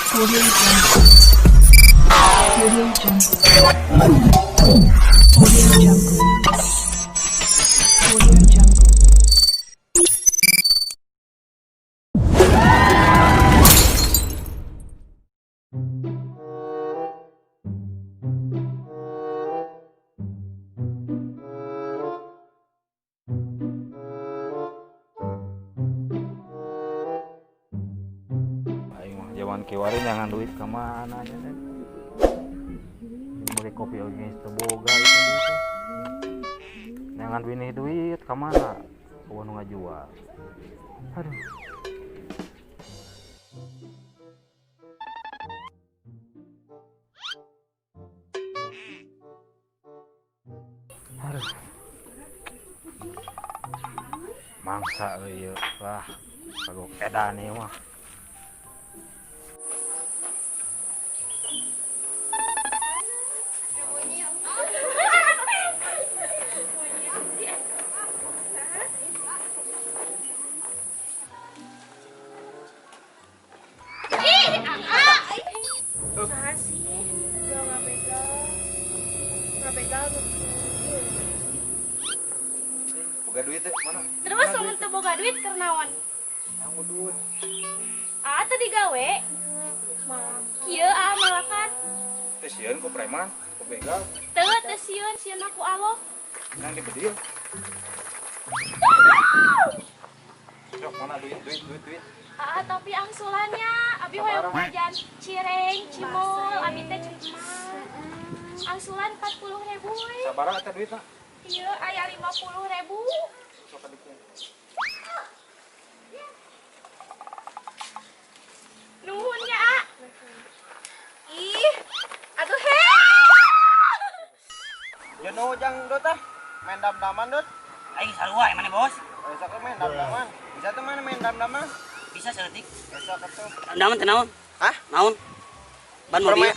Audio Jungle. Audio Jungle. Audio Jungle. Audio Jungle. Jaman kiwarin jangan duit kemana aja deh. Beli kopi oge teboga itu gitu. Jangan duit kemana? Gua nu ngajual. Aduh. Aduh. Mangsa ieu lah. Kagok edan ieu mah. Boga duit teh mana? Terus mun teu boga duit keur naon? Yang duit. Teu digawe. Kieu malakan. Teh sieun ku preman, ku begal, Teu sieun aku aloh. nang di bedil. Sok mana duit. Tapi angsulannya abi hoyong jajan Cireng, Cimol, abi teh cuma angsulan 40.000 we. Sabaraha teh duitna? Ieu aya 50.000. Sok kadukung. Nuhun ya, A. Ih, atuh he. Jenuh jang dot ah, main dam-daman dot. Aing sarua mana bos? Besok main dam-daman. Bisa tuh mana main dam-daman? Bisa sedetik. Besok atuh. Naon teh naon? Hah? Naon? Ban mobil.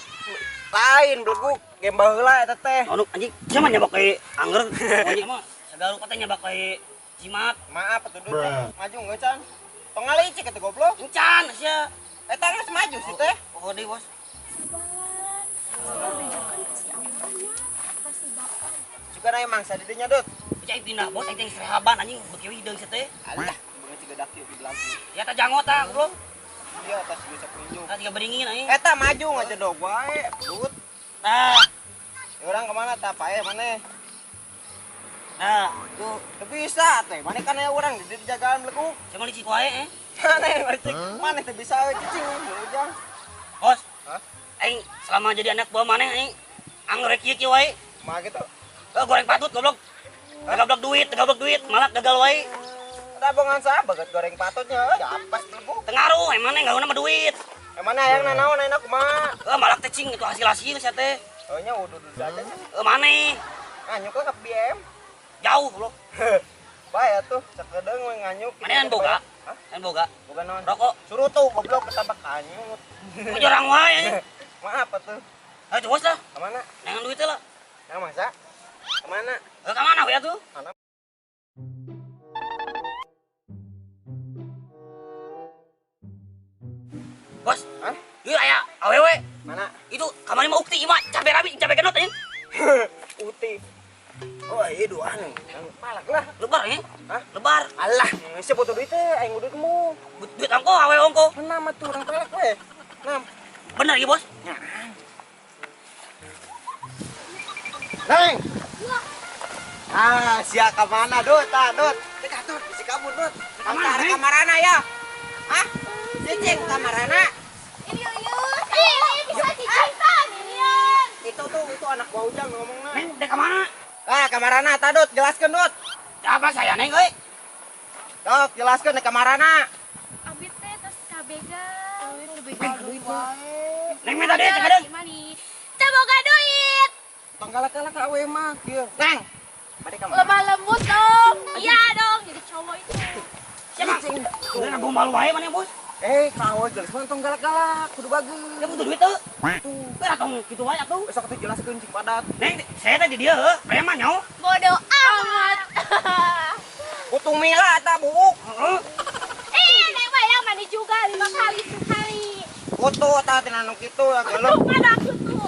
Lain beleguk, game baheula eta teh. Anu anjing, siapa nyabak ke angger? Anjing mah segala rupa teh nyabak ke jimat. Maaf atuh dot. Maju enggak can? Tong ngalicik atuh goblok. Encan sia. Eta geus maju sih teh. Oh deui bos. Juga na mangsa di dinya dot. Cai pindah bos, aing serehaban anjing beuki hideung sia teh. Alah, bunga ciga daki di lagu. Ya teh jangot tah, bro. Iya atas bisa kunjung. Tah tiga beringin aing. Eta maju ngajedog wae, dut. Tah, Orang kemana tah pae maneh? tah. Tuh, teu bisa teh. Maneh kan aya urang di jagaan beleguk. Cuma licik wae Maneh ngecek, maneh teu bisa cicing ujang. Bos. Hah? Aing selama jadi anak buah maneh aing angger kieu wae. Mah gitu. Goreng patut goblok. Gablok duit, malah gagal wae. Ada bongan sahabat goreng patutnya, ya pas beleguk. Tengaruh, emang enggak nama duit. Emangnya ayang nanaon enak kumaha? Malah tecing itu hasil sia teh. Soalnya udah saja. Maneh Nganyuk lah ke BM. jauh goblok. Bae atuh, sakedeung we nganyuk. Maneh an boga. Hah? An boga. Boga naon? Rokok. Suruh tuh goblok ketabak anyut. Jarang wae. Maaf atuh. Ayo bos lah. Kemana? Jangan duit lah. Yang masa? Kemana? Ke mana we atuh? Mana? Bos. Hah? Ieu aya awewe. Mana? Itu kamari mah ukti imah cabe rabi cabe genot anjing. Uti. Oh iya dua nih. Palak lah. Lebar anjing. Hah? Lebar. Alah, ngisi foto duit teh, aing duitmu. Duit angko awewe ongko. Kenapa tuh orang palak we? Nam. Bener ieu bos. Neng. Ah, sia ka mana, Dut? Dut. Teh Dut, si kabur, Dut. Kamana, Kamarana ya? Hah? Cicing kamarana. Ini bisa dicintan ini. Itu anak baujang ngomongna. Neng dek ka mana? Ah, kamarana ta, Dut. Jelaskeun, Dut. Apa saya neng euy? Dok, jelaskeun deh kamarana. Abi teh tos kabega. Neng minta duit cakedeung. Teu boga duit. Tonggalak-galak ka we mah kieu. Neng. Bade ka mana? Lemah lembut dong. Iya dong, jadi cowok itu. Siapa? Udah gombal wae mana bos? Kaos geus mah tonggalak-galak, kudu bagus. Ya butuh duit tuh. Berat dong kitu wae atuh. Besok teh jelaskeun cing padat. Neng, saya tadi dia preman nyaho. Bodoh amat. Putung mila eta buuk. Heeh. Neng mah yang mandi juga 5 kali sehari. kutu tah tina nu kitu geuleuh. Mana aku tuh.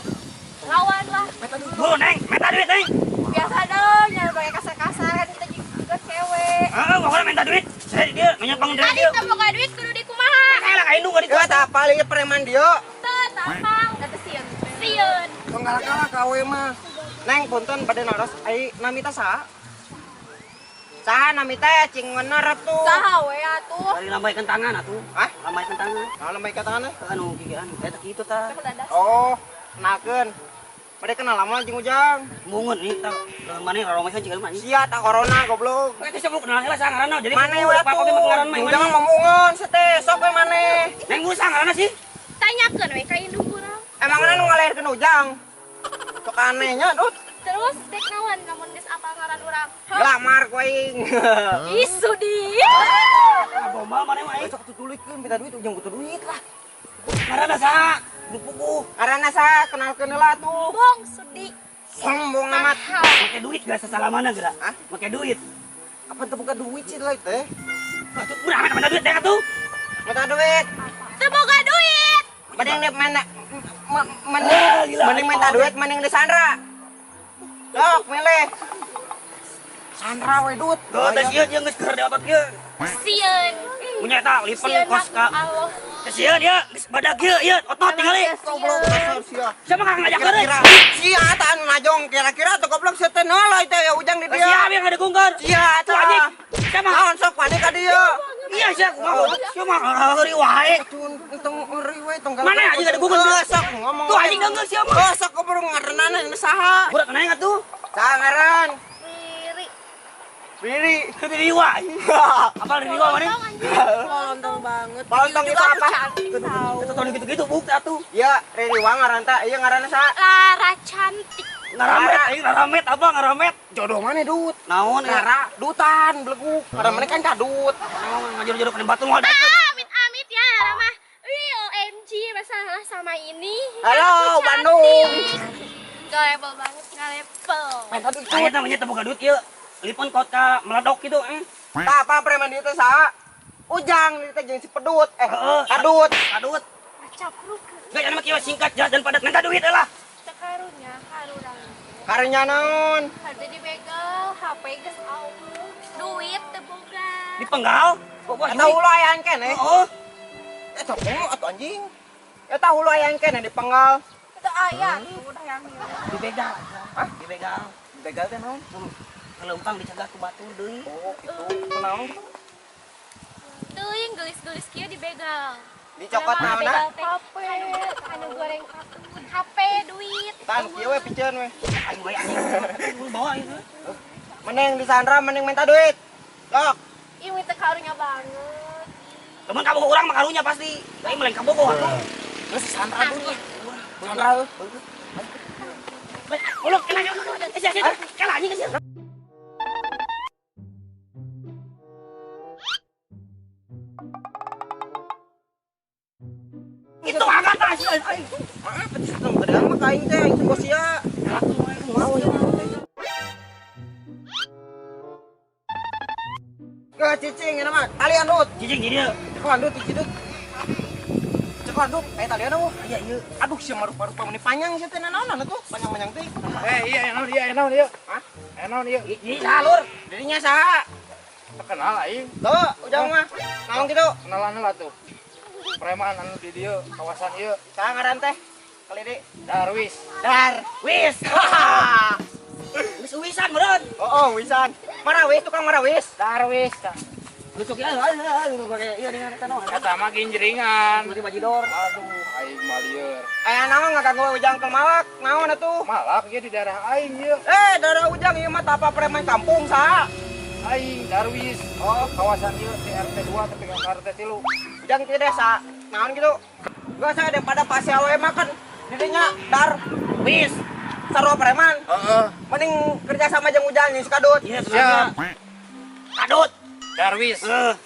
Lawan lah. Buru neng, minta duit neng. Biasa dong, jangan pakai kasar-kasar kan kita juga cewek. Pokoknya minta duit. Saya dia menyepang dari Tadi dia. kita boga duit kudu di kumaha. Kayak lah kain dulu di Ya tah paling preman dieu. Teu tampang, kata sieun. Sieun. Tunggal-tunggal kawe mah. Neng punten bade naros ai nami teh saha? Saha nami teh cing bener tuh. Saha we atuh. Dari lambaikan tangan atuh. Hah? Lambaikan tangan. Nah, lemai katana. Anu gigian. Eta kitu tah. Oh, kenakeun. Bade kenal lama jeung Ujang. Mungun nih tah. Mana roromesan jeung mana? Sia tak corona goblok. Eta sih kenal heula sangaranna jadi Mane we apa atuh? ge ngaran mah Ujang memungun seteh sok we mane. Neng gua sangaranna sih. Tanyakeun we ka indung kurang. Emang nu ngalahirkeun Ujang. Sok anehnya, Dut. Terus dek naon lamun geus apal ngaran urang? Lamar ku aing. Ih, Sudi. Bomba mana mah? Sok tutulikeun minta duit Ujang butuh duit lah. Ngaranna saha? Buku. Karena sa kenalkeun heula tuh. Bong Sudi. Sombong amat. Make duit gak sasalamana geura. Hah? Make duit. Apa teu buka duit sih lah teh? Urang mana duit teh atuh? Minta duit. Teu boga duit. Mending dia mana Gila. mending minta duit mending di Sandra. Dok, milih. Sandra we dut. Tuh, tes ieu jeung geus keur di otot ieu. Sieun. Punya eta lipen Sieun kos ka. Allah. Tes ieu dia geus badag ieu otot tingali. Goblok dasar sia. Siapa kang ngajak deui? Kira-kira sia eta anu najong kira-kira tuh goblok sieu teh nolai teh ya Ujang di dia. Siapa yang ada gungkur? Sia Tuh eta. anjing. Siapa? Naon sok panik ka dieu. Iya sih, siapa ngari wae. Untung ngeri we tong Mana anjing ada gungkur? Sok ngomong. Tuh anjing deungeur siapa? Sok goblok ngaranna saha? Budak kena ingat tuh. Saha ngaran? Riri. Riri. Riri wa. Apa Riri wa mana? Lontong banget. Lontong itu apa? Itu tahun gitu-gitu bukti atuh. Ya, Riri Wang ngaran teh, ieu ngaranna saha? Lara cantik. Ngaramet, aing ngaramet apa ngaramet? Jodoh mana dut? Naon ya? Rara, dutan, beleguk. Karena mana kan kadut. Naon ngajur-juruk kena batu ngada. Amit-amit ya Rama. OMG masalah sama ini. Halo, Bandung. Gak level banget, gak level. Minta duit. Aya namanya teu boga duit ieu. Lipun kota meledok gitu Tah apa preman dieu teh saha? Ujang dieu teh jeung si pedut. Heeh. Kadut. Kadut. Capruk. Gak anu kieu singkat jelas dan padat minta duit lah. Tekarunya karurang. Karenya naon? Harta dibegal, HP geus auh. Duit teu boga. Dipenggal. Kok gua Eta hulu aya keneh. Heeh. Eta hulu atuh anjing. Eta hulu aya keneh dipenggal. Teu aya tuh udah yang hilang. Dibegal. Hah? Dibegal. Begal teh naon? Kelempang dicegah ku batur deui. Oh, kitu. Kunaon? Teuing gelis-gelis kieu dibegal. Dicokot naon na? HP, anu goreng katun, HP, duit. Tan kieu we piceun we. Aing bae anjing. Mun bawa itu. Mending di Sandra mending minta duit. Dok. Ieu teh karunya banget. Temen kabogo urang mah karunya pasti. Aing meleng kabogo atuh. Terus Sandra dulu. Sandra. Uluk kena kalah anjing geus. Itu agak tas aing. Maaf, sistem gedang mah kain teh aing bos sia. Mau ya. Ke cicing ini mah talian dut. Cicing di dieu. Cekoan dut cicing dut. Cekoan dut kayak talian apa? Iya iya. Aduh sia marupa-rupa meni panjang sia teh naon tuh? Panjang-panjang teh. Iya, enaon dia. Hah? Enaon dia. Ini salur. Dirinya saha? Terkenal aing. Tuh, ujang mah. Naon gitu? Kenalan lah tuh. Preman anu di dieu, kawasan ieu. Saha ngaran teh? Kali di Darwis. Wis. Wis wisan meureun. Oh, wisan. Marawis tukang marawis. Darwis. Lusuk ya, iya dengan eta naon. Kata mah ginjringan. Di bajidor. Aduh, aing malieur. Aya naon ngaganggu ujang teh malak? Naon atuh? Malak ieu di daerah aing ieu. Daerah ujang ieu mah apa preman kampung saha? Aing Darwis. Oh, kawasan ieu di RT 2 tapi ka RT 3. Ujang ti desa. Naon gitu? Gua saya daripada pasi awe makan dirinya dar Wis. sarua preman. Heeh. Mending kerja sama jeung ujang jeung kadut. Iya, Siap. Kadut. Darwis.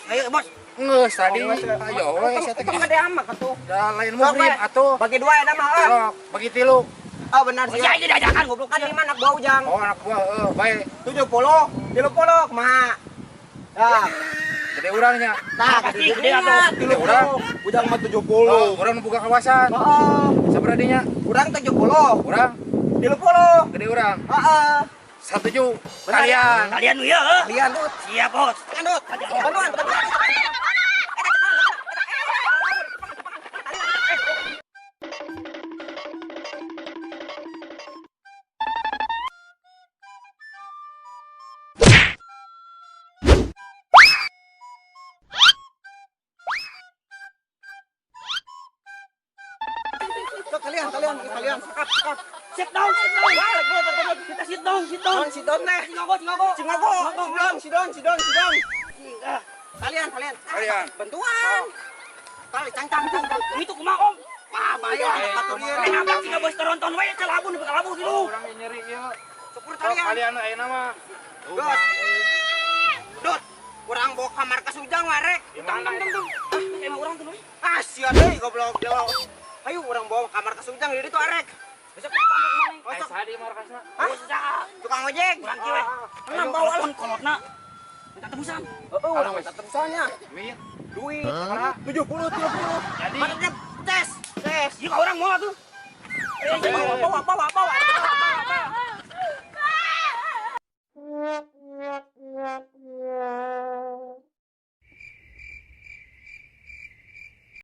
Ayo, Bos. Ngeus tadi. Ayo we sia teh. Kan gede amat atuh. Da lain muhrim atuh. Bagi dua ya mah. Sok, bagi 3. Oh benar sih. Ya ini diajakan goblok. Kan lima anak gua ujang. Oh, anak gua baik. 70, 30 kumaha? Ya. Gede urangnya. Nah, pasti gede gede atuh. atuh. Gede urang. Ujang mah 70. Oh, urang nu boga kawasan. Heeh. Sabar dinya? Urang 70. Urang 30. gede urang. Heeh. Setuju. Benar, Kalian. Kalian nu ya. Kalian Dut. Siap, Bos. Dut. Bantuan. Tuh, kalian. Sit down. Kita sit down. Don, si Don teh. Singogo. Sidon. Kalian. Kalian. Bantuan. Kali cangcang. Itu kumaha, Om? Wah, bayar paturier. Nabrak sih Bos teronton we calabun di kalabu gitu. Urang nyeri ieu. Syukur Sok kalian. kalian ayeuna mah. Dut. Urang bawa kamar ke Sujang warek. Tang. Emang orang tuh. Ah, sia deui goblok. Ayo urang bawa kamar ke Sujang di ditu arek. Besok kita pamit kemana? Asa di markasna. Hah? Tukang ojek. Kurang kieu. Enam bawa alon kolotna. Minta tebusan. Heeh, urang minta tebusannya. Duit. Duit. 70. Jadi Mana tes. Ieu ka orang mau tuh. Bawa.